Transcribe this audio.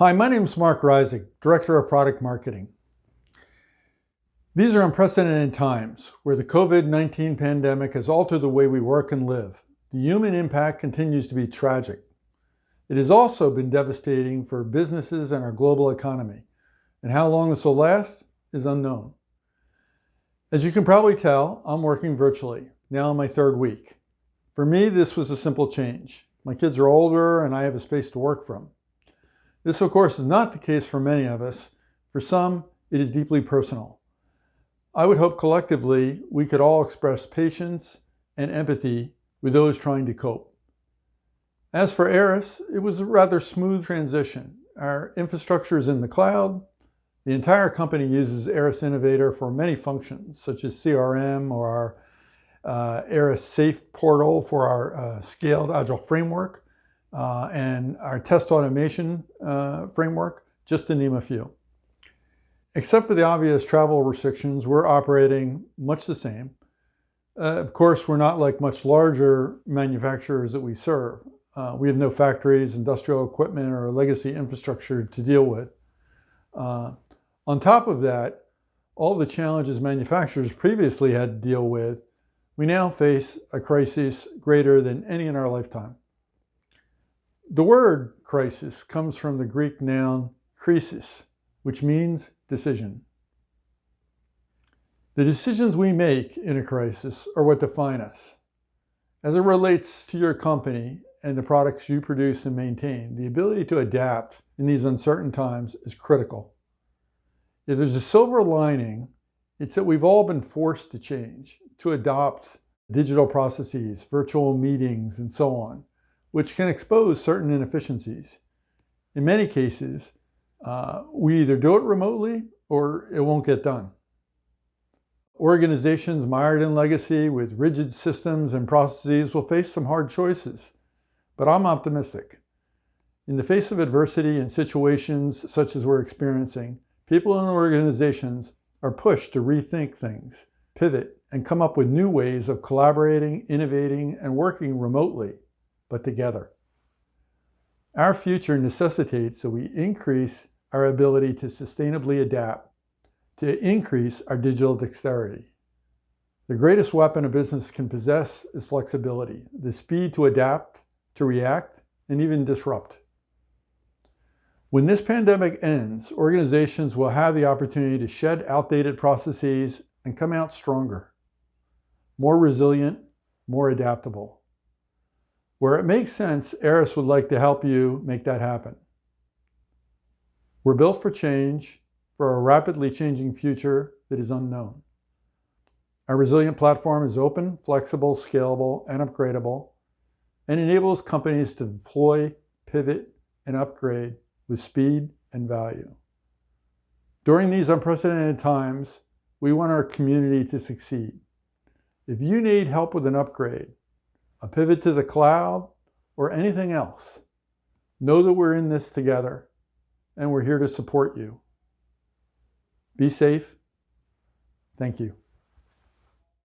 Hi, my name is Mark Reisig, Director of Product Marketing. These are unprecedented times where the COVID-19 pandemic has altered the way we work and live. The human impact continues to be tragic. It has also been devastating for businesses and our global economy, and how long this will last is unknown. As you can probably tell, I'm working virtually, now in my third week. For me, this was a simple change. My kids are older and I have a space to work from. This, of course, is not the case for many of us. For some, it is deeply personal. I would hope collectively we could all express patience and empathy with those trying to cope. As for Aras, it was a rather smooth transition. Our infrastructure is in the cloud. The entire company uses Aras Innovator for many functions, such as CRM or our Aras Safe portal for our scaled agile framework, and our test automation framework, just to name a few. Except for the obvious travel restrictions, we're operating much the same. Of course, we're not like much larger manufacturers that we serve. We have no factories, industrial equipment, or legacy infrastructure to deal with. On top of that, all the challenges manufacturers previously had to deal with, we now face a crisis greater than any in our lifetime. The word crisis comes from the Greek noun krisis, which means decision. The decisions we make in a crisis are what define us. As it relates to your company and the products you produce and maintain, the ability to adapt in these uncertain times is critical. If there's a silver lining, it's that we've all been forced to change, to adopt digital processes, virtual meetings, and so on, which can expose certain inefficiencies. In many cases, we either do it remotely or it won't get done. Organizations mired in legacy with rigid systems and processes will face some hard choices, but I'm optimistic. In the face of adversity and situations such as we're experiencing, people and organizations are pushed to rethink things, pivot, and come up with new ways of collaborating, innovating, and working remotely, but together. Our future necessitates that we increase our ability to sustainably adapt, to increase our digital dexterity. The greatest weapon a business can possess is flexibility, the speed to adapt, to react, and even disrupt. When this pandemic ends, organizations will have the opportunity to shed outdated processes and come out stronger, more resilient, more adaptable. Where it makes sense, Aras would like to help you make that happen. We're built for change, for a rapidly changing future that is unknown. Our resilient platform is open, flexible, scalable, and upgradable, and enables companies to deploy, pivot, and upgrade with speed and value. During these unprecedented times, we want our community to succeed. If you need help with an upgrade, a pivot to the cloud, or anything else, know that we're in this together and we're here to support you. Be safe. Thank you.